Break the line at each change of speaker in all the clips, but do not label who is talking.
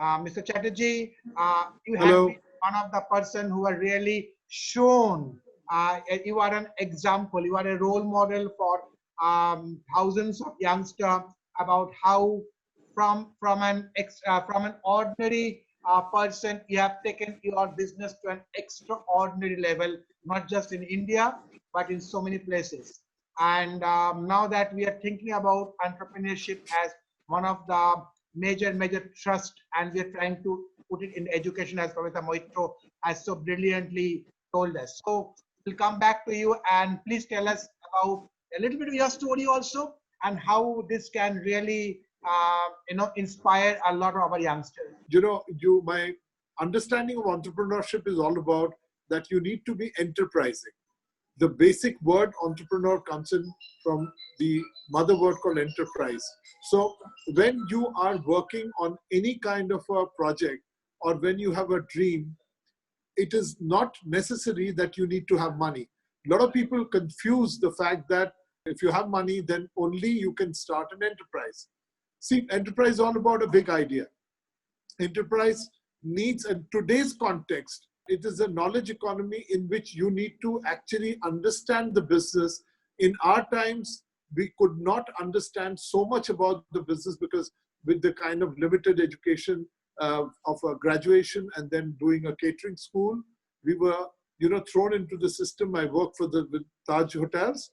Mr. Chatterjee, you have
Hello.
been one of the person who are really shown. You are an example. You are a role model for thousands of youngsters about how from an ordinary person you have taken your business to an extraordinary level, not just in India but in so many places. And now that we are thinking about entrepreneurship as one of the major trust, and we're trying to put it in education, as Professor Moitro has so brilliantly told us. So we'll come back to you, and please tell us about a little bit of your story also, and how this can really inspire a lot of our youngsters.
My understanding of entrepreneurship is all about that you need to be enterprising. The basic word entrepreneur comes in from the mother word called enterprise. So when you are working on any kind of a project, or when you have a dream, it is not necessary that you need to have money. A lot of people confuse the fact that if you have money, then only you can start an enterprise. See, enterprise is all about a big idea. Enterprise needs, in today's context, it is a knowledge economy in which you need to actually understand the business. In our times, we could not understand so much about the business because with the kind of limited education of a graduation and then doing a catering school, we were thrown into the system. I worked for the Taj Hotels,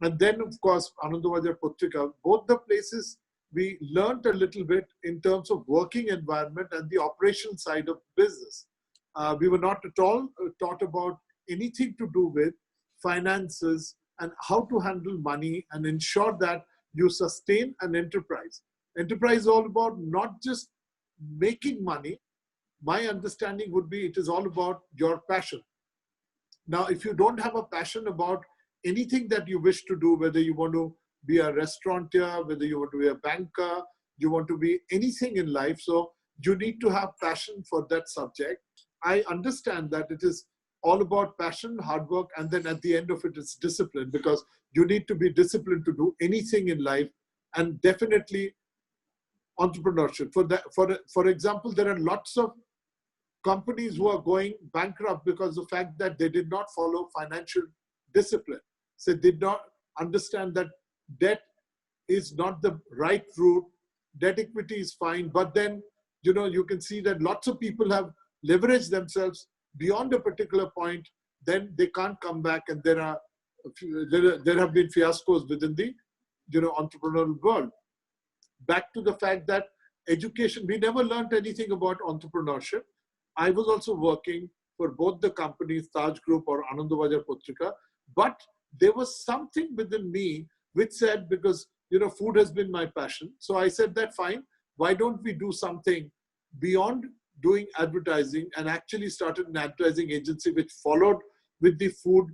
and then of course Anandabazar Putrika. Both the places we learned a little bit in terms of working environment and the operation side of business. We were not at all taught about anything to do with finances and how to handle money and ensure that you sustain an enterprise. Enterprise is all about not just making money. My understanding would be it is all about your passion. Now, if you don't have a passion about anything that you wish to do, whether you want to be a restaurateur, whether you want to be a banker, you want to be anything in life, so you need to have passion for that subject. I understand that it is all about passion, hard work, and then at the end of it, it's discipline, because you need to be disciplined to do anything in life, and definitely entrepreneurship. For example, there are lots of companies who are going bankrupt because of the fact that they did not follow financial discipline. So they did not understand that debt is not the right route. Debt equity is fine, but then you can see that lots of people have leveraged themselves beyond a particular point. Then they can't come back, and there have been fiascos within the entrepreneurial world. Back to the fact that education, we never learned anything about entrepreneurship. I was also working for both the companies, Taj Group or Anandabazar Putrika, but there was something within me which said, because food has been my passion, so I said that fine, why don't we do something beyond doing advertising, and actually started an advertising agency which followed with the food,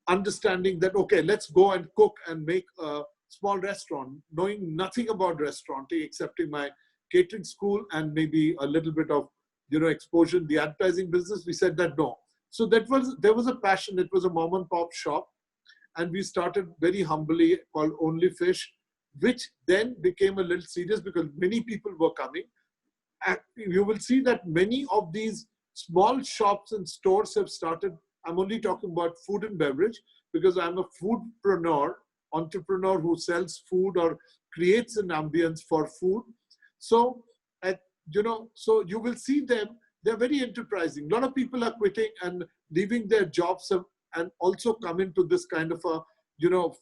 understanding that okay, let's go and cook and make a small restaurant, knowing nothing about restauranting excepting my catering school and maybe a little bit of exposure in the advertising business. We said that no. So there was a passion. It was a mom and pop shop, and we started very humbly called Only Fish, which then became a little serious because many people were coming. And you will see that many of these small shops and stores have started. I'm only talking about food and beverage because I'm a foodpreneur, entrepreneur who sells food or creates an ambience for food. So so you will see them, they're very enterprising. A lot of people are quitting and leaving their jobs and also come into this kind of a,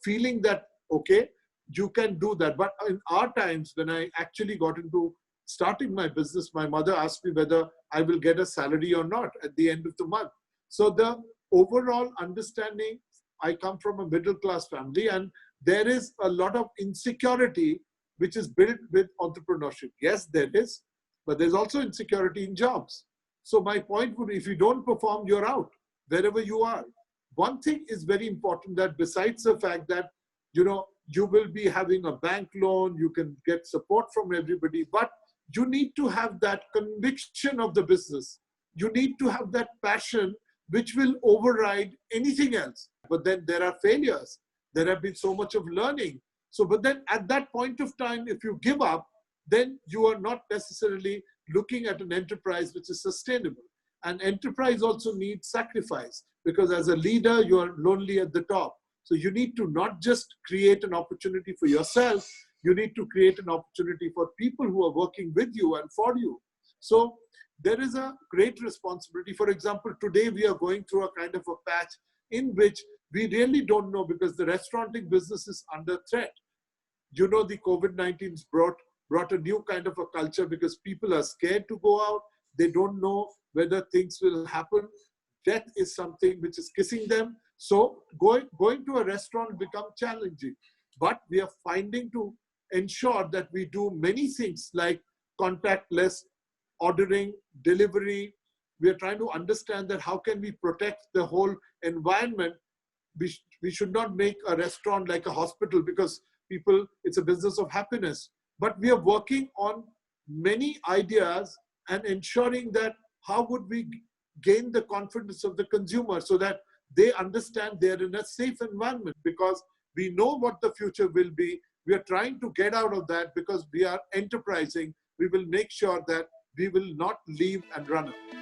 feeling that, okay, you can do that. But in our times, when I actually got into starting my business, my mother asked me whether I will get a salary or not at the end of the month. So the overall understanding, I come from a middle class family, and there is a lot of insecurity which is built with entrepreneurship. Yes, there is, but there's also insecurity in jobs. So my point would be, if you don't perform, you're out, wherever you are. One thing is very important, that besides the fact that, you will be having a bank loan, you can get support from everybody, but you need to have that conviction of the business. You need to have that passion which will override anything else. But then there are failures. There have been so much of learning. So, but then at that point of time, if you give up, then you are not necessarily looking at an enterprise which is sustainable. And enterprise also needs sacrifice, because as a leader, you are lonely at the top. So you need to not just create an opportunity for yourself, you need to create an opportunity for people who are working with you and for you. So there is a great responsibility. For example, today we are going through a kind of a patch in which we really don't know, because the restauranting business is under threat. You know, the COVID-19's brought a new kind of a culture, because people are scared to go out. They don't know whether things will happen. Death is something which is kissing them. So going to a restaurant becomes challenging. But we are finding to ensure that we do many things like contactless ordering, delivery. We are trying to understand that how can we protect the whole environment. We should not make a restaurant like a hospital, because people, it's a business of happiness. But we are working on many ideas and ensuring that how would we gain the confidence of the consumer so that they understand they're in a safe environment, because we know what the future will be. We are trying to get out of that because we are enterprising. We will make sure that we will not leave and run away.